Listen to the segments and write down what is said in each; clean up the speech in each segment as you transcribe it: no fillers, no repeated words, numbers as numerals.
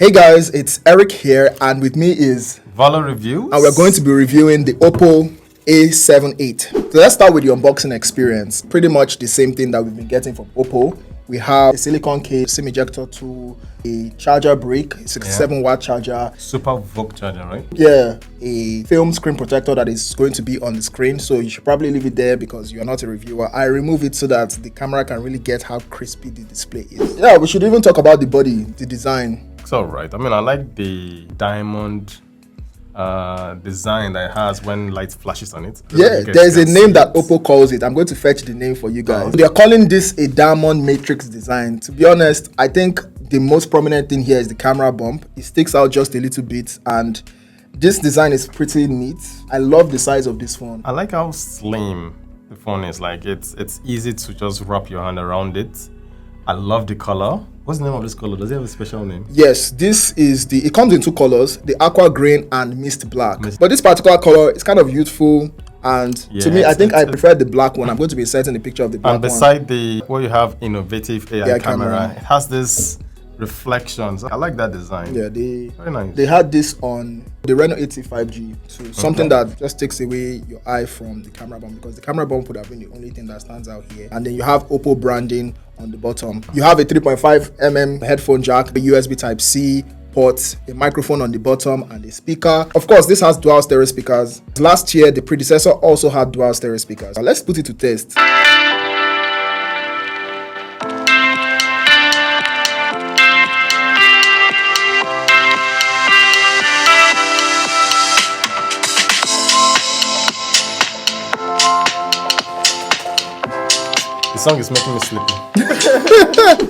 Hey guys, it's Eric here, and with me is Valor Reviews, and we're going to be reviewing the OPPO A78. So let's start with the unboxing experience. Pretty much the same thing that we've been getting from OPPO. We have a silicone case, SIM ejector tool, a charger brick, 67-watt charger. Super VOOC charger, right? Yeah, a film screen protector that is going to be on the screen, so you should probably leave it there because you're not a reviewer. I remove it so that the camera can really get how crispy the display is. Yeah, we should even talk about the body, the design. It's all right. I mean, I like the diamond design that it has when light flashes on it. Yeah, there's a name that OPPO calls it. I'm going to fetch the name for you guys. They are calling this a diamond matrix design. To be honest, I think the most prominent thing here is the camera bump. It sticks out just a little bit, and this design is pretty neat. I love the size of this phone. I like how slim the phone is. Like it's easy to just wrap your hand around it. I love the color. What's the name of this color? Does it have a special name? Yes, this is it comes in two colors, the Aqua Green and Mist Black. But this particular color is kind of youthful, and to me, I think I prefer the black one. I'm going to be inserting the picture of the black one. And beside the where you have innovative AI camera, it has this reflections. I like that design. Yeah, very nice. They had this on the Reno 80 5G too. Something that just takes away your eye from the camera bump, because the camera bump would have been the only thing that stands out here. And then you have OPPO branding on the bottom. You have a 3.5mm headphone jack, a USB Type-C port, a microphone on the bottom, and a speaker. Of course, this has dual stereo speakers. Last year, the predecessor also had dual stereo speakers. Now, let's put it to test. The song is making me sleepy.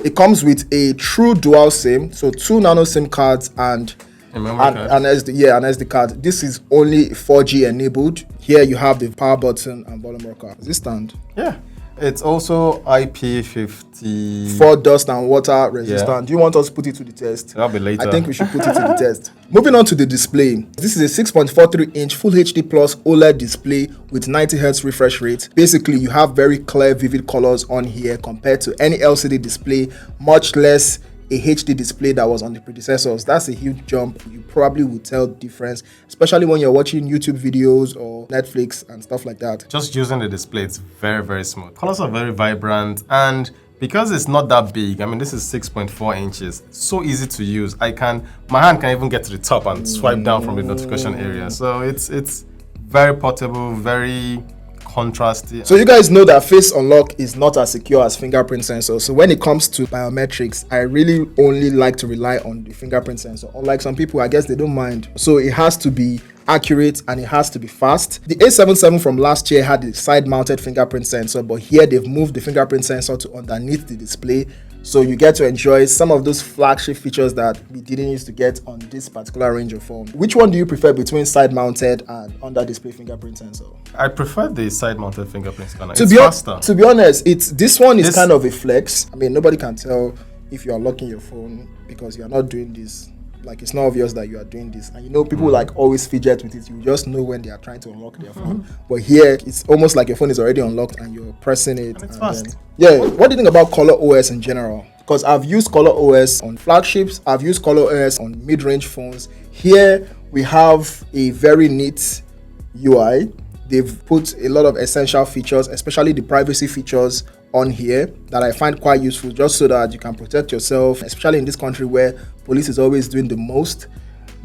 It comes with a true dual SIM, so 2 nano SIM cards and an SD card. This is only 4G enabled. Here you have the power button and volume rocker. Does this stand? Yeah. It's also IP50 for dust and water resistant. Do you want us to put it to the test? That'll be later. I think we should put it to the test. Moving on to the display. This is a 6.43-inch Full HD Plus OLED display with 90 Hz refresh rate. Basically, you have very clear, vivid colors on here compared to any LCD display, much less a HD display that was on the predecessors. That's a huge jump. You probably would tell the difference, especially when you're watching YouTube videos or Netflix and stuff like that. Just using the display, it's very, very smooth. Colors are very vibrant, and because it's not that big, I mean, this is 6.4 inches, so easy to use. My hand can even get to the top and swipe down from the notification area. So it's very portable, very contrasty. So you guys know that face unlock is not as secure as fingerprint sensor. So when it comes to biometrics, I really only like to rely on the fingerprint sensor. Unlike some people, I guess they don't mind. So it has to be accurate and it has to be fast. The A77 from last year had the side-mounted fingerprint sensor, but here they've moved the fingerprint sensor to underneath the display. So you get to enjoy some of those flagship features that we didn't used to get on this particular range of phone. Which one do you prefer between side-mounted and under-display fingerprint sensor? I prefer the side-mounted fingerprint scanner. It's faster. To be honest, this one is kind of a flex. I mean, nobody can tell if you are locking your phone because you are not doing this. Like, it's not obvious that you are doing this. And you know, people like always fidget with it. You just know when they are trying to unlock their phone. But here, it's almost like your phone is already unlocked and you're pressing it. And it's fast. What do you think about ColorOS in general? Because I've used ColorOS on flagships. I've used ColorOS on mid-range phones. Here, we have a very neat UI. They've put a lot of essential features, especially the privacy features on here that I find quite useful, just so that you can protect yourself, especially in this country where police is always doing the most.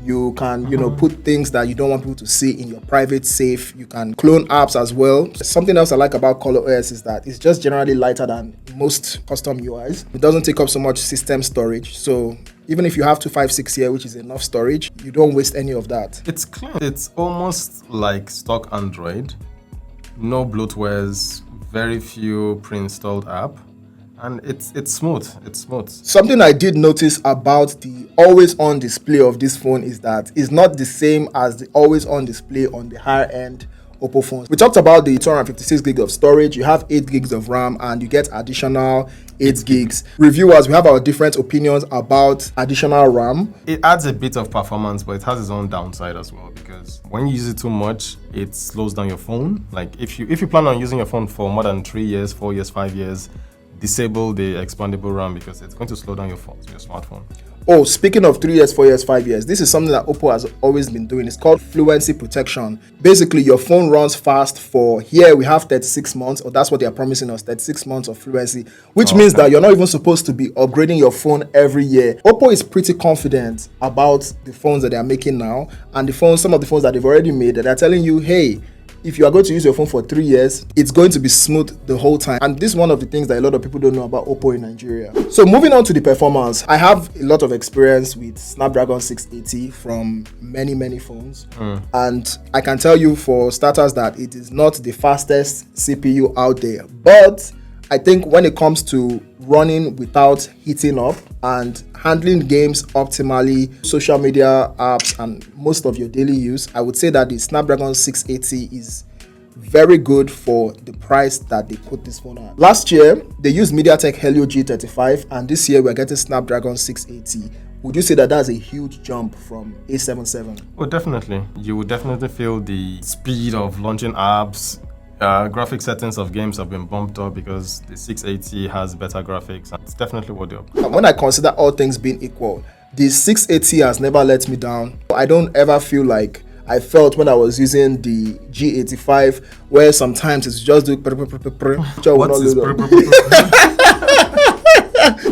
You can, put things that you don't want people to see in your private safe. You can clone apps as well. Something else I like about ColorOS is that it's just generally lighter than most custom UIs. It doesn't take up so much system storage. So even if you have 256 here, which is enough storage, you don't waste any of that. It's clean. It's almost like stock Android. No bloatwares, very few pre-installed app. And it's smooth. It's smooth. Something I did notice about the always-on display of this phone is that it's not the same as the always-on display on the higher-end OPPO phones. We talked about the 256 gigs of storage. You have 8 gigs of RAM, and you get additional 8 gigs. Reviewers, we have our different opinions about additional RAM. It adds a bit of performance, but it has its own downside as well, because when you use it too much, it slows down your phone. Like if you plan on using your phone for more than 3 years, 4 years, 5 years, disable the expandable RAM because it's going to slow down your phone, your smartphone. Oh, speaking of 3 years, 4 years, 5 years, this is something that OPPO has always been doing. It's called fluency protection. Basically, your phone runs fast for, here we have 36 months, or that's what they are promising us, 36 months of fluency, which means that you're not even supposed to be upgrading your phone every year. OPPO is pretty confident about the phones that they are making now, and some of the phones that they've already made, that are telling you, hey, if you are going to use your phone for 3 years, it's going to be smooth the whole time. And this is one of the things that a lot of people don't know about OPPO in Nigeria. So moving on to the performance, I have a lot of experience with Snapdragon 680 from many phones. And I can tell you for starters that it is not the fastest CPU out there. But I think when it comes to running without heating up and handling games optimally, social media apps, and most of your daily use, I would say that the Snapdragon 680 is very good for the price that they put this phone at. Last year, they used MediaTek Helio G35, and this year we're getting Snapdragon 680. Would you say that that's a huge jump from A77? Oh, definitely. You would definitely feel the speed of launching apps. Graphic settings of games have been bumped up because the 680 has better graphics, and it's definitely worth the upgrade. When I consider all things being equal, the 680 has never let me down. I don't ever feel like I felt when I was using the G85, where sometimes it's just do What's this?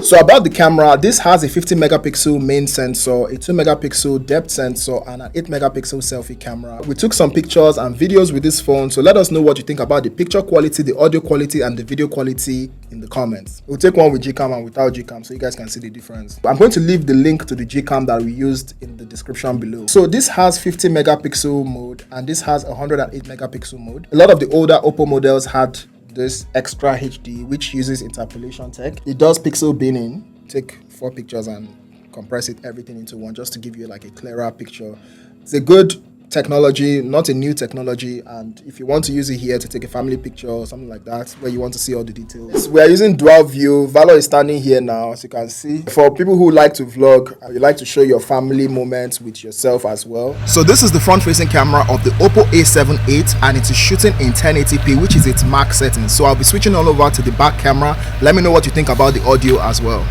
So about the camera, this has a 50 megapixel main sensor, a 2 megapixel depth sensor, and an 8 megapixel selfie camera. We took some pictures and videos with this phone, so let us know what you think about the picture quality, the audio quality, and the video quality in the comments. We'll take one with Gcam and without Gcam so you guys can see the difference. I'm going to leave the link to the Gcam that we used in the description below. So this has 50 megapixel mode and this has 108 megapixel mode. A lot of the older OPPO models had this extra HD, which uses interpolation tech. It does pixel binning, take 4 pictures and compress it everything into one just to give you like a clearer picture. It's a good technology, not a new technology, and if you want to use it here to take a family picture or something like that where you want to see all the details. We are using dual view. Valor is standing here now, as you can see. For people who like to vlog, you like to show your family moments with yourself as well. So this is the front facing camera of the OPPO A78 and it is shooting in 1080p, which is its max setting. So I'll be switching all over to the back camera. Let me know what you think about the audio as well.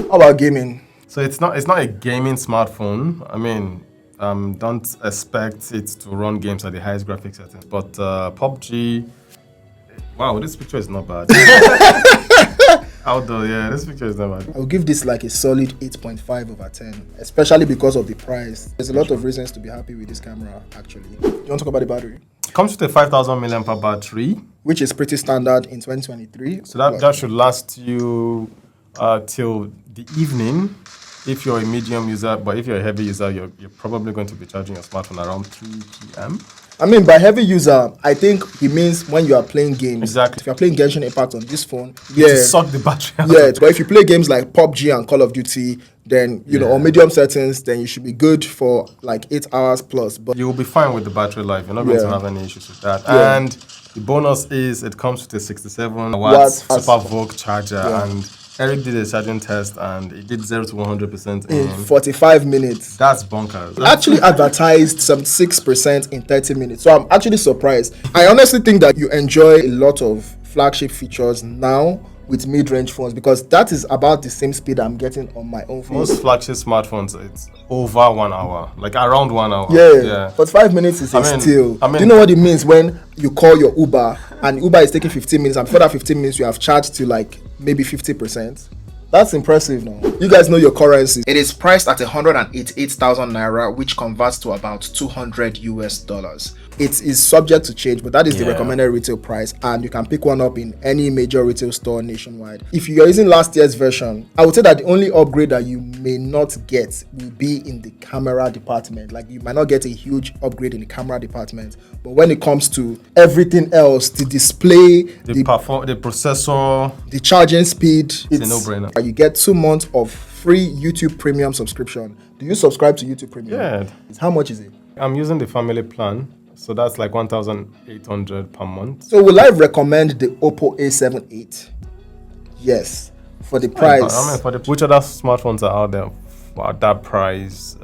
How about gaming? So it's not a gaming smartphone. I mean, don't expect it to run games at the highest graphic settings. But PUBG, wow, this picture is not bad. Outdoor, yeah, this picture is not bad. I'll give this like a solid 8.5 over 10, especially because of the price. There's a lot of reasons to be happy with this camera, actually. You want to talk about the battery? It comes with a 5,000 milliampere battery, which is pretty standard in 2023. So that should last you till the evening if you're a medium user, but if you're a heavy user, you're probably going to be charging your smartphone around 3 p.m. I mean, by heavy user, I think he means when you are playing games. Exactly. If you're playing Genshin Impact on this phone, to suck the battery out. Yeah, but if you play games like PUBG and Call of Duty, then, you know, on medium settings, then you should be good for like 8 hours plus. But you will be fine with the battery life. You're not going to have any issues with that. Yeah. And the bonus is it comes with a 67 watt Super VOOC charger. And Eric did a charging test and it did 0 to 100% in 45 minutes. That's bonkers. Actually advertised some 6% in 30 minutes. So I'm actually surprised. I honestly think that you enjoy a lot of flagship features now with mid-range phones because that is about the same speed I'm getting on my own phone. Most flagship smartphones, it's over 1 hour, like around 1 hour. Yeah. But 5 minutes is still. Do you know what it means when you call your Uber and Uber is taking 15 minutes and for that 15 minutes you have charged to like maybe 50%? That's impressive now. You guys know your currency. It is priced at 188,000 naira, which converts to about $200 US. It is subject to change, but that is the recommended retail price, and you can pick one up in any major retail store nationwide. If you are using last year's version, I would say that the only upgrade that you may not get will be in the camera department. Like you might not get a huge upgrade in the camera department, but when it comes to everything else, the display, the processor, the charging speed, it's a no-brainer. You get 2 months of free YouTube Premium subscription. Do you subscribe to YouTube Premium? Yeah. How much is it? I'm using the family plan. So that's like 1,800 per month. So will I recommend the OPPO A78? Yes. For the price. I mean, which other smartphones are out there Wow, that price,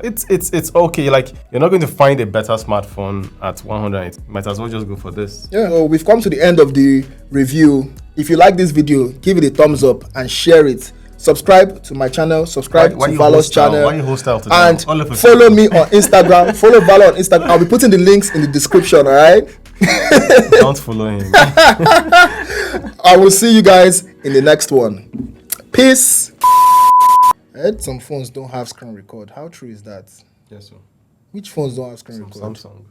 it's okay. Like, you're not going to find a better smartphone at 100. Might as well just go for this. Yeah, so we've come to the end of the review. If you like this video, give it a thumbs up and share it. Subscribe to my channel, subscribe to Valor's channel, and follow me on Instagram. Follow Valor on Instagram. I'll be putting the links in the description, all right? Don't follow him. I will see you guys in the next one. Peace. I heard some phones don't have screen record. How true is that? Yes, sir. Which phones don't have screen record? Samsung.